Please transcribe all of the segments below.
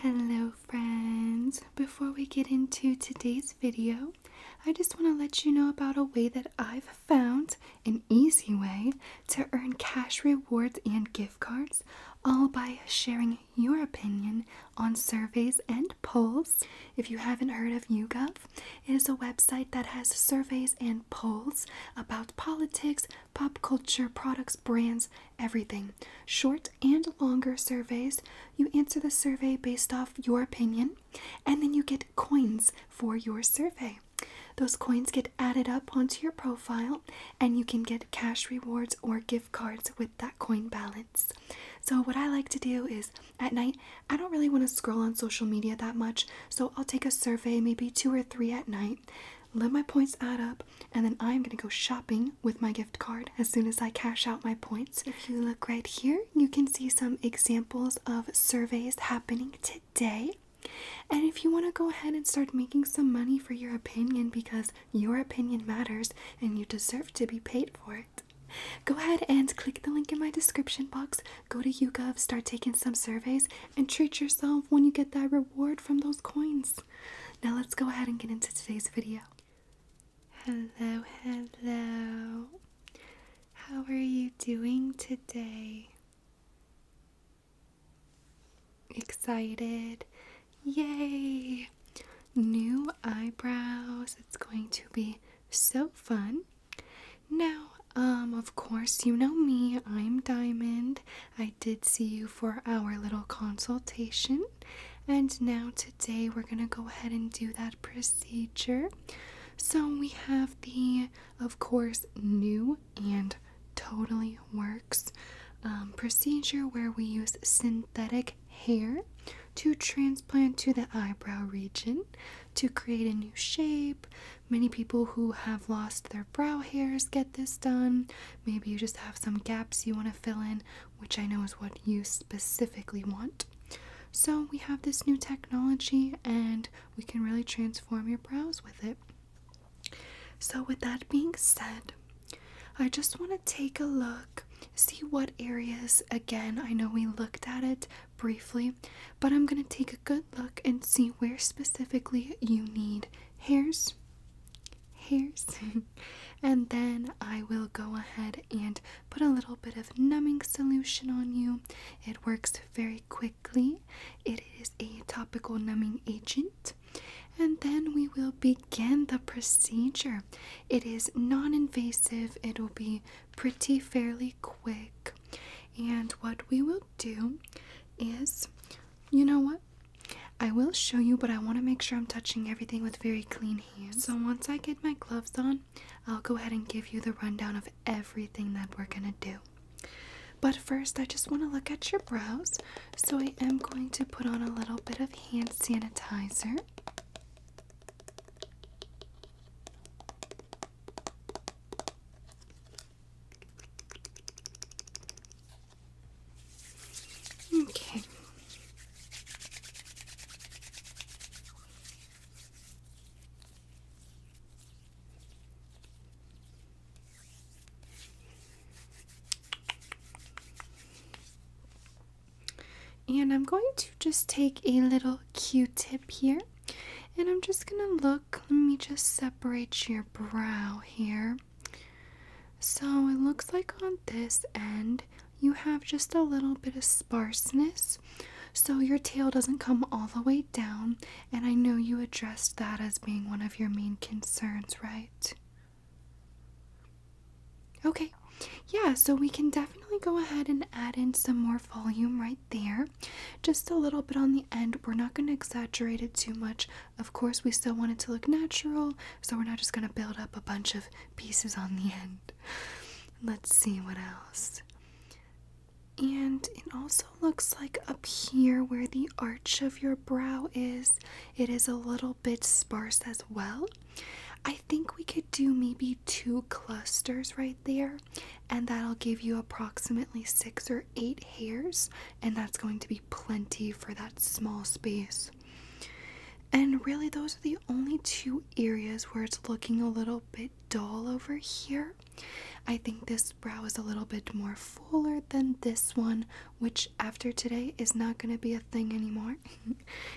Hello friends! Before we get into today's video, I just want to let you know about a way that I've found, an easy way to earn cash rewards and gift cards, all by sharing your opinion on surveys and polls. If you haven't heard of YouGov, it is a website that has surveys and polls about politics, pop culture, products, brands, everything. Short and longer surveys. You answer the survey based off your opinion, and then you get coins for your survey. Those coins get added up onto your profile, and you can get cash rewards or gift cards with that coin balance. So what I like to do is, at night, I don't really want to scroll on social media that much, so I'll take a survey, maybe 2 or 3 at night, let my points add up, and then I'm going to go shopping with my gift card as soon as I cash out my points. If you look right here, you can see some examples of surveys happening today. And if you want to go ahead and start making some money for your opinion, because your opinion matters and you deserve to be paid for it, go ahead and click the link in my description box, go to YouGov, start taking some surveys, and treat yourself when you get that reward from those coins. Now let's go ahead and get into today's video. Hello, hello. How are you doing today? Excited? Yay! New eyebrows. It's going to be so fun. Now, of course, you know me. I'm Diamond. I did see you for our little consultation. And now today we're going to go ahead and do that procedure. So we have the, of course, new and totally works procedure where we use synthetic hair to transplant to the eyebrow region to create a new shape. Many people who have lost their brow hairs get this done. Maybe you just have some gaps you want to fill in, which I know is what you specifically want. So we have this new technology and we can really transform your brows with it. So with that being said, I just want to take a look, see what areas, again, I know we looked at it briefly, but I'm going to take a good look and see where specifically you need hairs, and then I will go ahead and put a little bit of numbing solution on you. It works very quickly. It is a topical numbing agent. And then we will begin the procedure. It is non-invasive. It will be pretty fairly quick. And what we will do is, you know what? I will show you, but I want to make sure I'm touching everything with very clean hands. So once I get my gloves on, I'll go ahead and give you the rundown of everything that we're going to do. But first, I just want to look at your brows. So I am going to put on a little bit of hand sanitizer. Okay. And I'm going to just take a little Q-tip here, and I'm just gonna look. Let me just separate your brow here. So it looks like on this end you have just a little bit of sparseness, so your tail doesn't come all the way down, and I know you addressed that as being one of your main concerns, right? Okay, yeah, so we can definitely go ahead and add in some more volume right there. Just a little bit on the end. We're not going to exaggerate it too much. Of course, we still want it to look natural, so we're not just going to build up a bunch of pieces on the end. Let's see what else. And it also looks like up here where the arch of your brow is, it is a little bit sparse as well. I think we could do maybe 2 clusters right there, and that'll give you approximately 6 or 8 hairs, and that's going to be plenty for that small space. And really, those are the only 2 areas where it's looking a little bit dull over here. I think this brow is a little bit more fuller than this one, which after today is not going to be a thing anymore.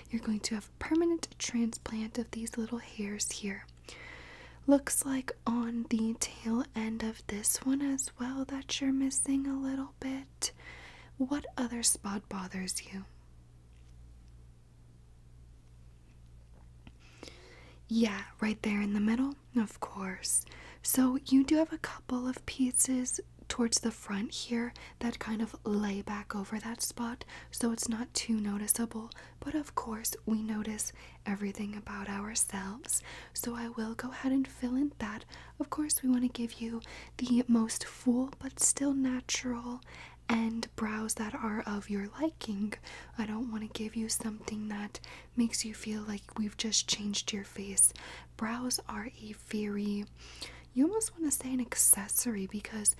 You're going to have a permanent transplant of these little hairs here. Looks like on the tail end of this one as well that you're missing a little bit. What other spot bothers you? Yeah, right there in the middle, of course. So you do have a couple of pieces towards the front here that kind of lay back over that spot, so it's not too noticeable. But of course, we notice everything about ourselves, so I will go ahead and fill in that. Of course, we want to give you the most full but still natural and brows that are of your liking. I don't want to give you something that makes you feel like we've just changed your face. Brows are a very, you almost want to say an accessory, because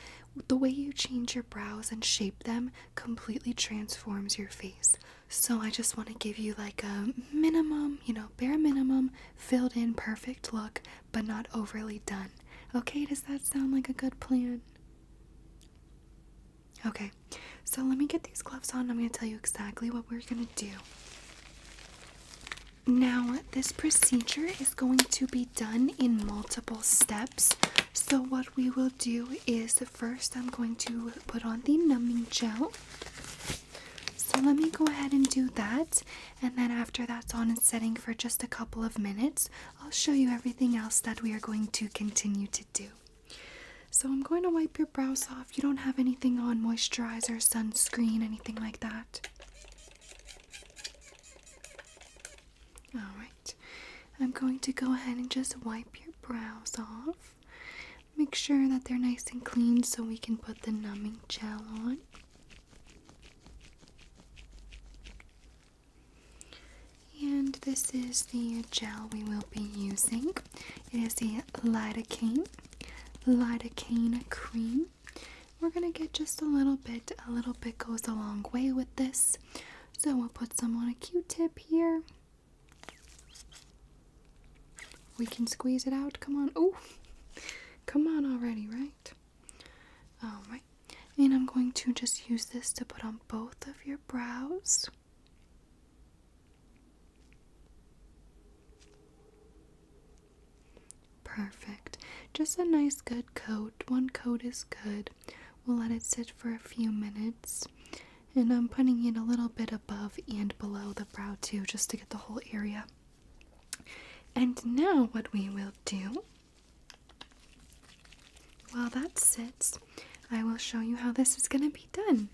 the way you change your brows and shape them completely transforms your face. So I just want to give you like a minimum, bare minimum, filled in perfect look, but not overly done. Okay, does that sound like a good plan? Okay, so let me get these gloves on. I'm going to tell you exactly what we're going to do. Now, this procedure is going to be done in multiple steps. So what we will do is first I'm going to put on the numbing gel. So let me go ahead and do that. And then after that's on and setting for just a couple of minutes, I'll show you everything else that we are going to continue to do. So I'm going to wipe your brows off. You don't have anything on, moisturizer, sunscreen, anything like that? Alright, I'm going to go ahead and just wipe your brows off. Make sure that they're nice and clean so we can put the numbing gel on. And this is the gel we will be using. It is the lidocaine cream. We're gonna get just a little bit goes a long way with this. So we'll put some on a Q-tip here. We can squeeze it out. Come on. Oh, come on already, right? Alright. And I'm going to just use this to put on both of your brows. Perfect. Just a nice good coat. One coat is good. We'll let it sit for a few minutes. And I'm putting it a little bit above and below the brow too, just to get the whole area. And now what we will do, while that sits, I will show you how this is going to be done.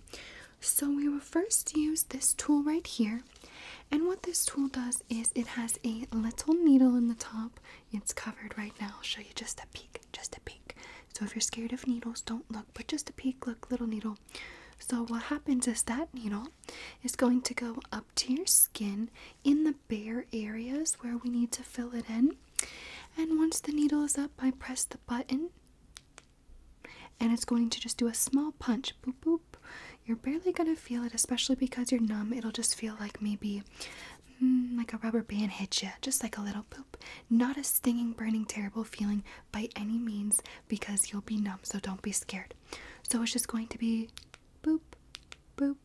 So we will first use this tool right here. And what this tool does is it has a little needle in the top. It's covered right now. I'll show you just a peek, So if you're scared of needles, don't look, but just a peek, look, little needle. So what happens is that needle is going to go up to your skin in the bare areas where we need to fill it in. And once the needle is up, I press the button and it's going to just do a small punch. Boop, boop. You're barely going to feel it, especially because you're numb. It'll just feel like maybe like a rubber band hit you, just like a little boop. Not a stinging, burning, terrible feeling by any means, because you'll be numb, so don't be scared. So it's just going to be boop, boop,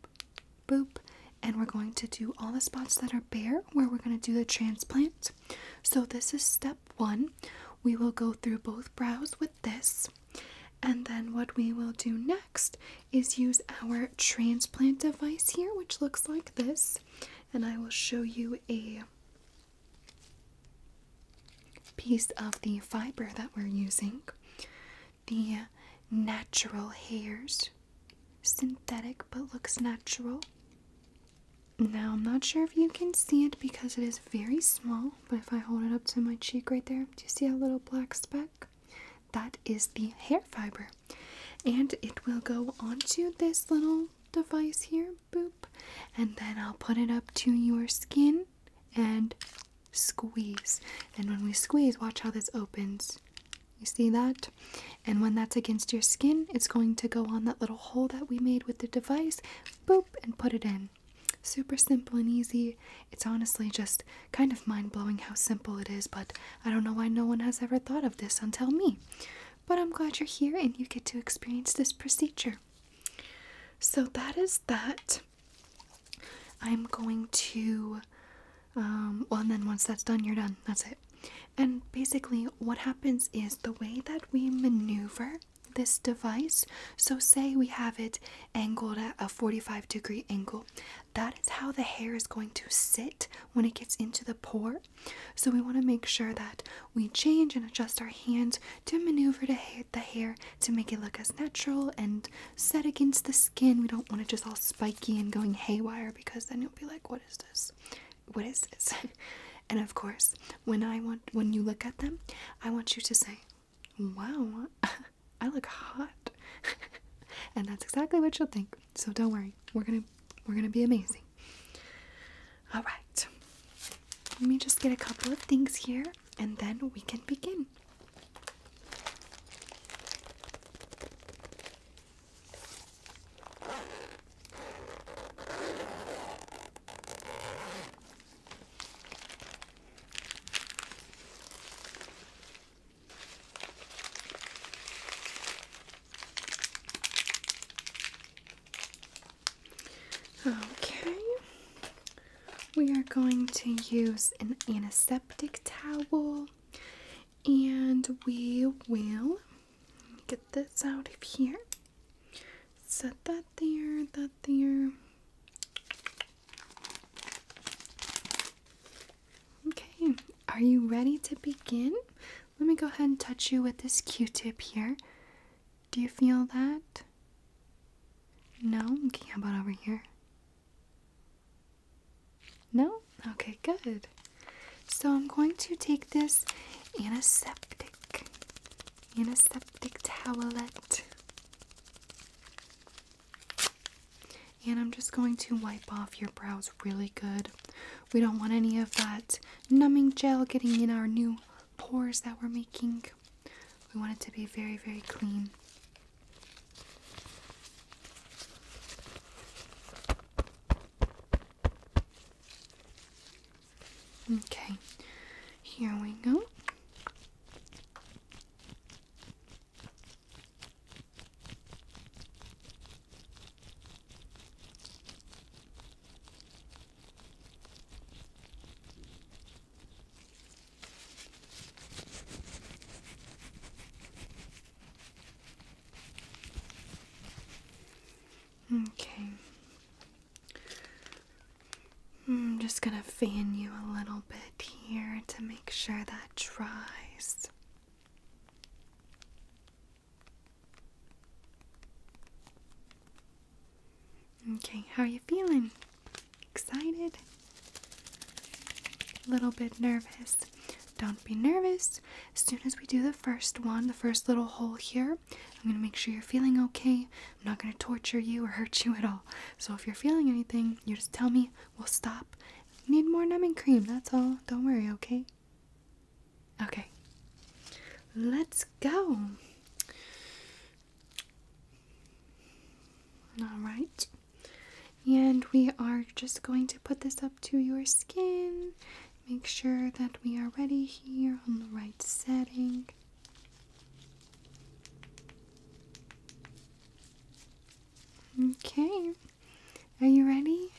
boop, and we're going to do all the spots that are bare where we're going to do the transplant. So this is step 1. We will go through both brows with this, and then what we will do next is use our transplant device here, which looks like this, and I will show you a piece of the fiber that we're using. The natural hairs, synthetic but looks natural. Now I'm not sure if you can see it because it is very small, but if I hold it up to my cheek right there, do you see a little black speck? That is the hair fiber, and it will go onto this little device here, boop, and then I'll put it up to your skin and squeeze. And when we squeeze, watch how this opens. You see that? And when that's against your skin, it's going to go on that little hole that we made with the device, boop, and put it in. Super simple and easy. It's honestly just kind of mind-blowing how simple it is, but I don't know why no one has ever thought of this until me. but I'm glad you're here and you get to experience this procedure. So that is that. I'm going to, well, and then once that's done, you're done. That's it. And basically what happens is the way that we maneuver this device, so say we have it angled at a 45-degree angle, that is how the hair is going to sit when it gets into the pore. So we want to make sure that we change and adjust our hands to maneuver the hair to make it look as natural and set against the skin. We don't want it just all spiky and going haywire, because then you'll be like, what is this? What is this? And of course, when you look at them, I want you to say, wow, I look hot. And that's exactly what you'll think. So don't worry. We're gonna be amazing. All right. Let me just get a couple of things here and then we can begin. Okay, we are going to use an antiseptic towel, and we will get this out of here. Set that there, that there. Okay, are you ready to begin? Let me go ahead and touch you with this Q-tip here. Do you feel that? No? Okay, how about over here? No? Okay, good. So I'm going to take this antiseptic towelette, and I'm just going to wipe off your brows really good. We don't want any of that numbing gel getting in our new pores that we're making. We want it to be very, very clean. Okay, here we go. Okay. I'm just gonna fan you a little bit here to make sure that dries. Okay, how are you feeling? Excited? A little bit nervous? Don't be nervous. As soon as we do the first one, the first little hole here, I'm going to make sure you're feeling okay. I'm not going to torture you or hurt you at all. So if you're feeling anything, you just tell me. We'll stop. Need more numbing cream, that's all. Don't worry, okay? Okay. Let's go. Alright. And we are just going to put this up to your skin. Make sure that we are ready here on the right setting. Okay, are you ready?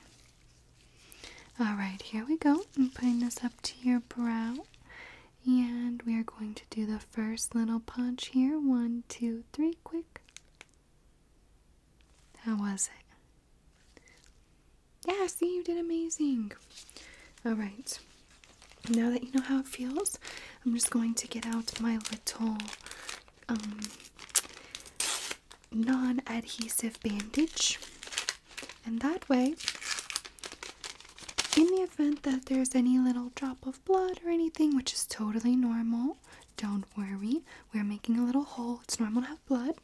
Alright, here we go. I'm putting this up to your brow. And we are going to do the first little punch here. 1, 2, 3, quick. How was it? Yeah, see, you did amazing. Alright. Now that you know how it feels, I'm just going to get out my little non-adhesive bandage, and that way, in the event that there's any little drop of blood or anything, which is totally normal, don't worry, we're making a little hole. It's normal to have blood.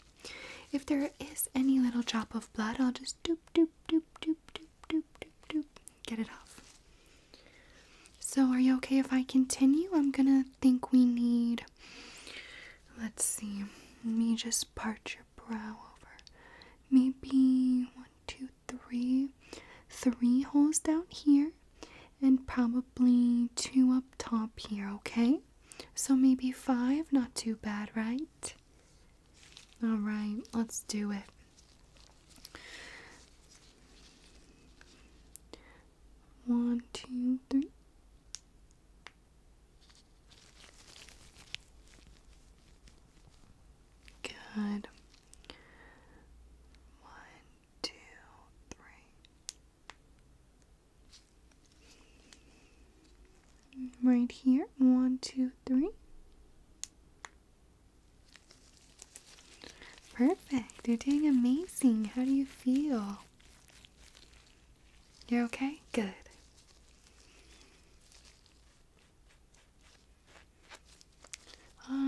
If there is any little drop of blood, I'll just doop doop doop doop doop doop doop doop, get it off. So are you okay if I continue? I'm gonna think we need, let's see, let me just part your brow over. Maybe 1, 2, 3. 3 holes down here and probably 2 up top here, okay? So maybe 5, not too bad, right? Alright, let's do it. One, two, three. Good. One, two, three. Right here. One, two, three. Perfect. You're doing amazing. How do you feel? You're okay? Good.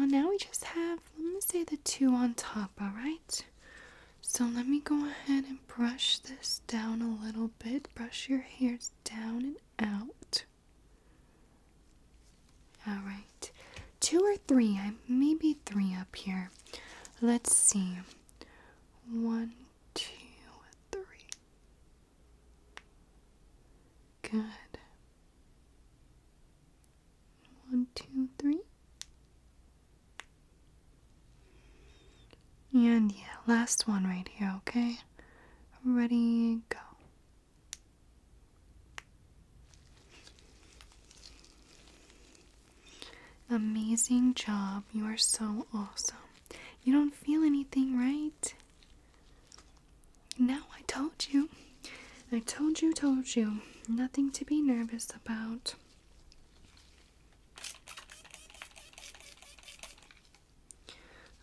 Now we just have, let me say, the two on top, alright? So let me go ahead and brush this down a little bit. Brush your hairs down and out. Alright. 2 or 3. Maybe 3 up here. Let's see. 1, 2, 3. Good. 1, 2, 3. And yeah, last one right here, okay? Ready, go. Amazing job. You are so awesome. You don't feel anything, right? No, I told you. I told you. Nothing to be nervous about.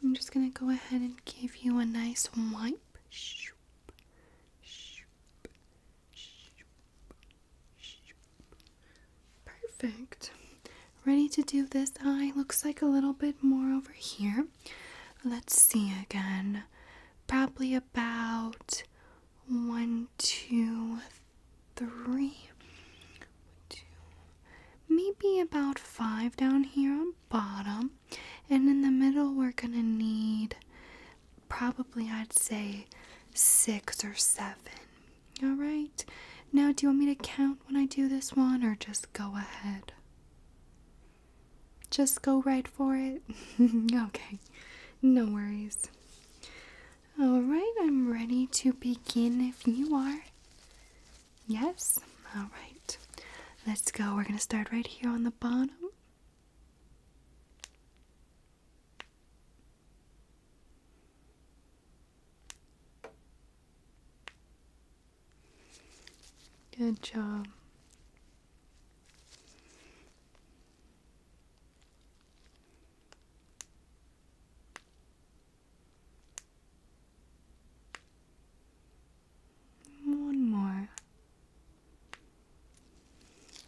I'm just gonna go ahead and give you a nice wipe. Perfect. Ready to do this eye? Looks like a little bit more over here. Let's see again. Probably about 1, 2, 3. 2. Maybe about 5 down here on bottom. And in the middle, we're gonna need probably, I'd say, 6 or 7. Alright? Now, do you want me to count when I do this one, or just go ahead? Just go right for it? Okay, no worries. Alright, I'm ready to begin if you are. Yes? Alright, let's go. We're gonna start right here on the bottom. Good job. One more.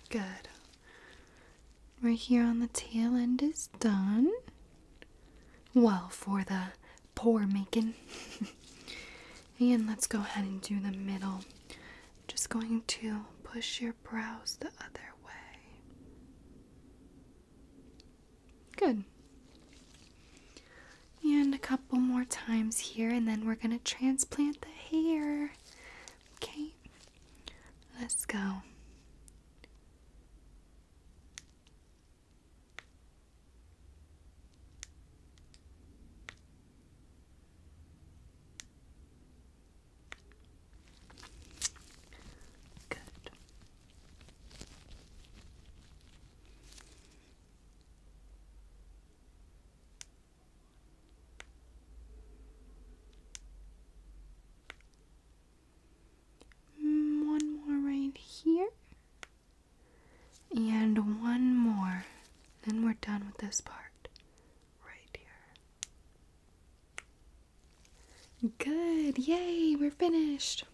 Good. Right here on the tail end is done. Well, for the pour making. And let's go ahead and do the middle. Just going to push your brows the other way. Good. And a couple more times here, and then we're going to transplant the hair. Okay, let's go. And one more, then we're done with this part right here. Good, yay, we're finished.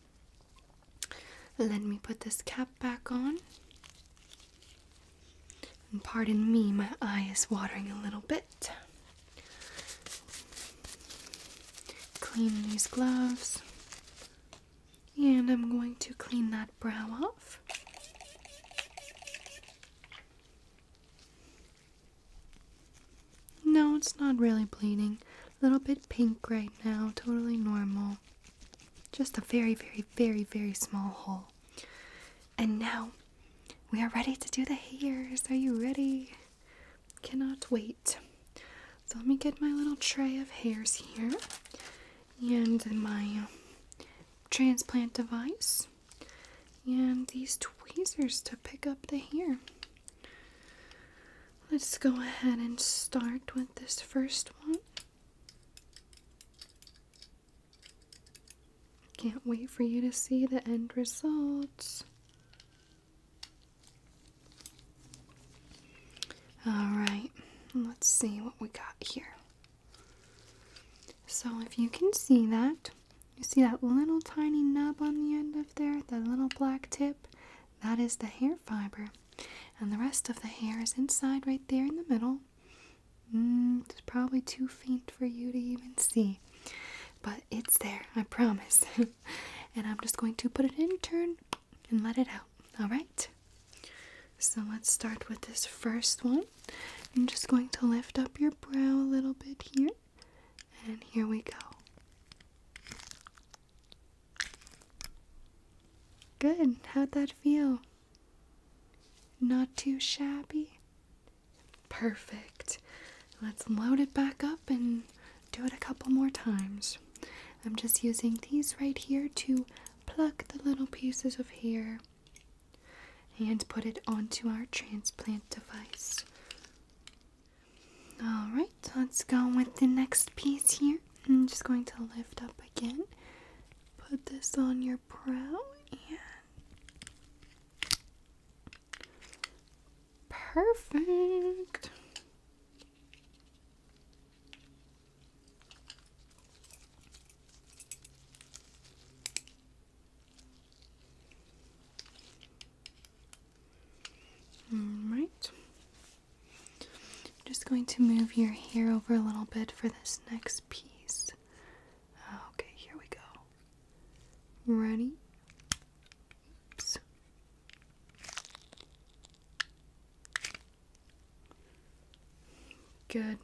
Let me put this cap back on. And pardon me, my eye is watering a little bit. Clean these gloves. And I'm going to clean that brow off. No, it's not really bleeding. A little bit pink right now, totally normal. Just a very, very, very, very small hole. And now, we are ready to do the hairs. Are you ready? Cannot wait. So let me get my little tray of hairs here. and my transplant device, and these tweezers to pick up the hair. Let's go ahead and start with this first one. Can't wait for you to see the end results. Alright, let's see what we got here. So if you can see that, you see that little tiny nub on the end of there, that little black tip? That is the hair fiber. And the rest of the hair is inside right there in the middle. It's probably too faint for you to even see. But it's there, I promise. And I'm just going to put it in turn and let it out. Alright? So let's start with this first one. I'm just going to lift up your brow a little bit here. And here we go. Good. How'd that feel? Not too shabby? Perfect. Let's load it back up and do it a couple more times. I'm just using these right here to pluck the little pieces of hair and put it onto our transplant device. Alright, let's go with the next piece here. I'm just going to lift up again, put this on your brow, and perfect. Alright. Just going to move your hair over a little bit for this next piece. Okay, here we go. Ready? Oops. Good.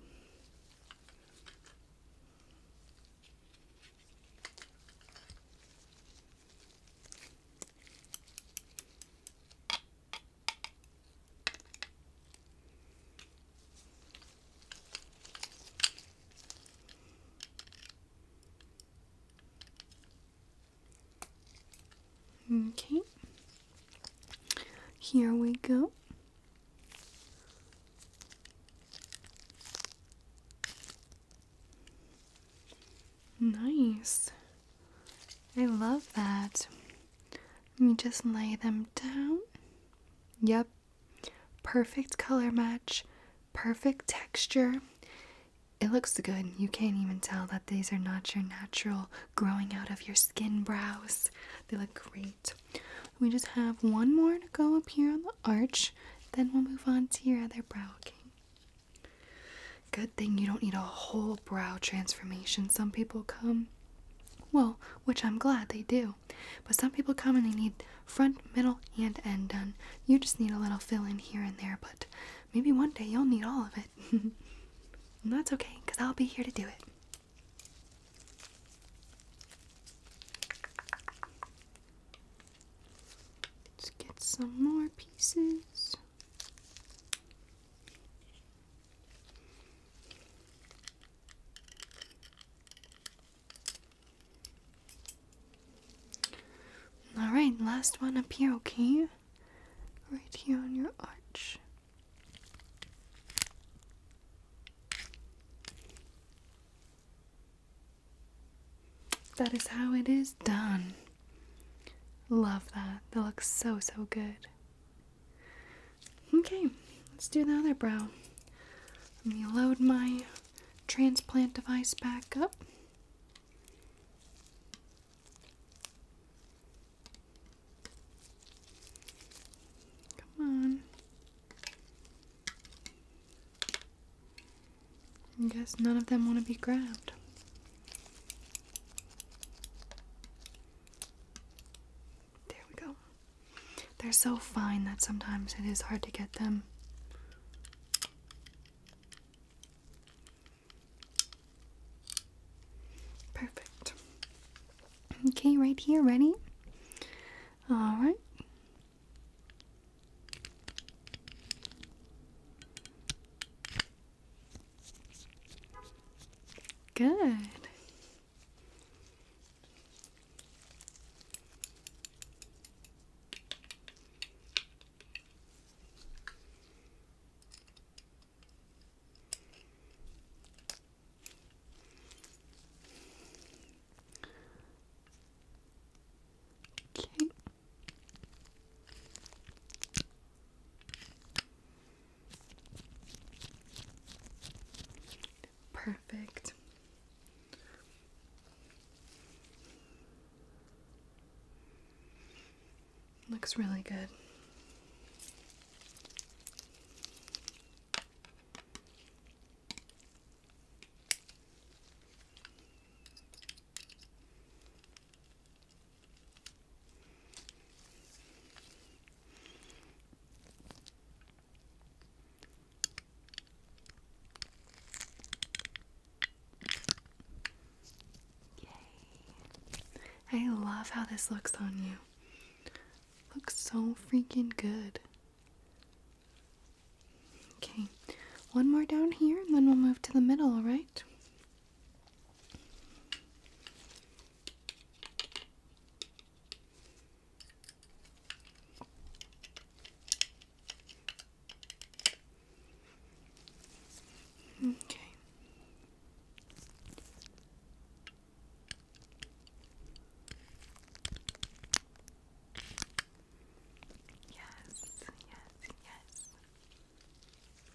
Okay, here we go. Nice. I love that. Let me just lay them down. Yep, perfect color match, perfect texture. It looks good. You can't even tell that these are not your natural growing out of your skin brows. They look great. We just have one more to go up here on the arch, then we'll move on to your other brow, okay? Good thing you don't need a whole brow transformation. Some people come, well, which I'm glad they do, but some people come and they need front, middle, and end done. You just need a little fill in here and there, but maybe one day you'll need all of it. And that's okay, because I'll be here to do it. Let's get some more pieces. Alright, last one up here, okay? Right here on your arch. That is how it is done. Love that. That looks so, so good. Okay, let's do the other brow. Let me load my transplant device back up. Come on. I guess none of them want to be grabbed. They're so fine that sometimes it is hard to get them. Perfect. Okay, right here, ready? Alright. Good. Looks really good. I love how this looks on you. Looks so freaking good. Okay, one more down here and then we'll move to the middle, alright? Okay. Yes.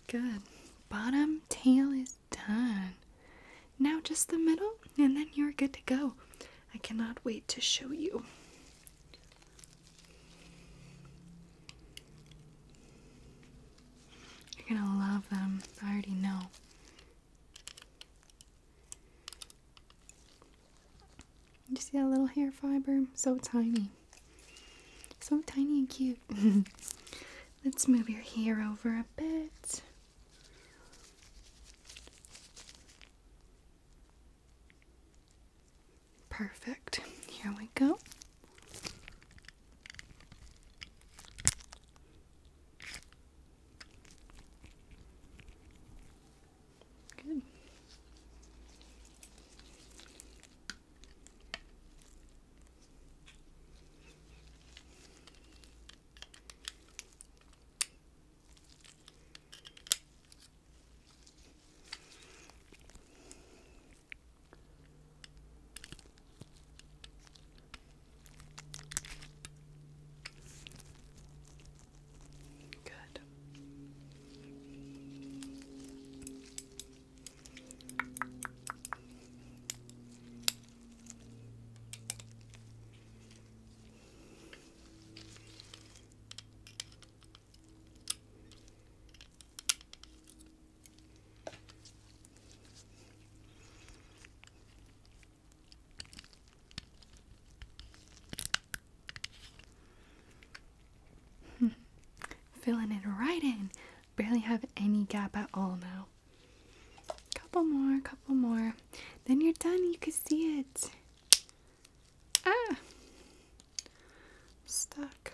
Good. Bottom tail is done. Now just the middle, and then you're good to go. I cannot wait to show you. You're gonna love them. I already know. You see that little hair fiber? So tiny. So tiny and cute. Let's move your hair over a bit. Perfect. Here we go. Good. Filling it right in. Barely have any gap at all now. Couple more. Then you're done. You can see it. Ah! Stuck.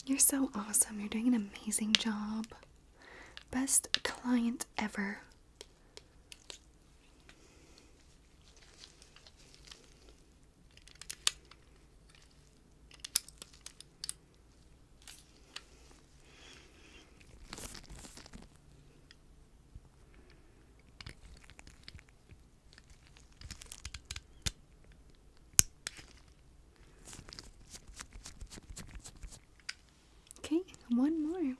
You're so awesome. You're doing an amazing job. Best client ever. Okay, one more.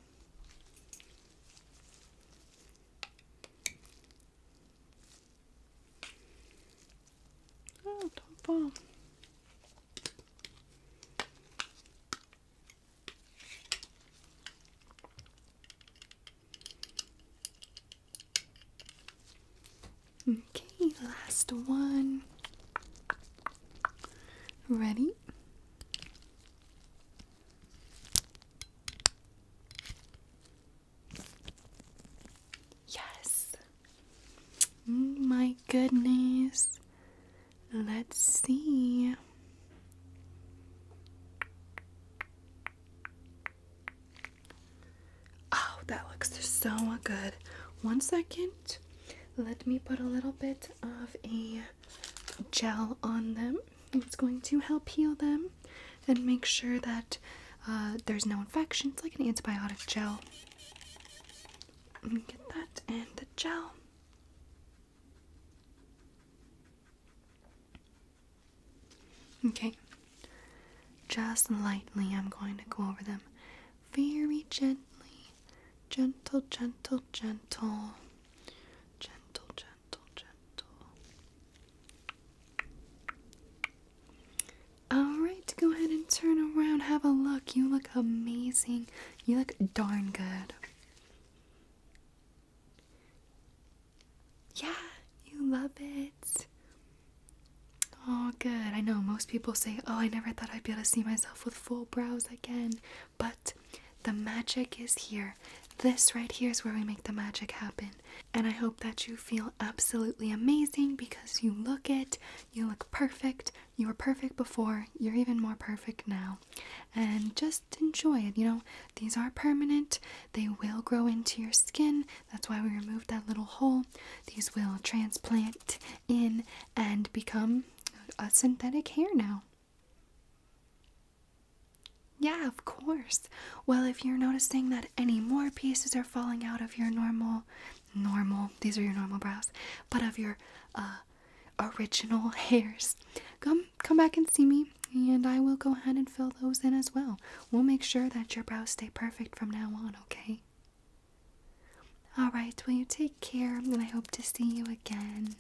Oh, don't fall. Okay, last one. Ready? Yes. My goodness. Let's see. Oh, that looks so good. 1 second. Let me put a little bit of a gel on them. It's going to help heal them and make sure that there's no infection. It's like an antibiotic gel. Get that and the gel. Okay, just lightly I'm going to go over them very gently. Gentle, gentle, gentle. Gentle, gentle, gentle. Alright, go ahead and turn around. Have a look. You look amazing. You look darn good. Yeah, you love it. Oh, good. I know most people say, oh, I never thought I'd be able to see myself with full brows again. But the magic is here. This right here is where we make the magic happen. And I hope that you feel absolutely amazing because you look it. You look perfect. You were perfect before. You're even more perfect now. And just enjoy it. You know, these are permanent. They will grow into your skin. That's why we removed that little hole. These will transplant in and become a synthetic hair now. Yeah, of course. Well, if you're noticing that any more pieces are falling out of your normal, these are your normal brows, but of your original hairs, come back and see me, and I will go ahead and fill those in as well. We'll make sure that your brows stay perfect from now on, okay? Alright, well, you take care, and I hope to see you again.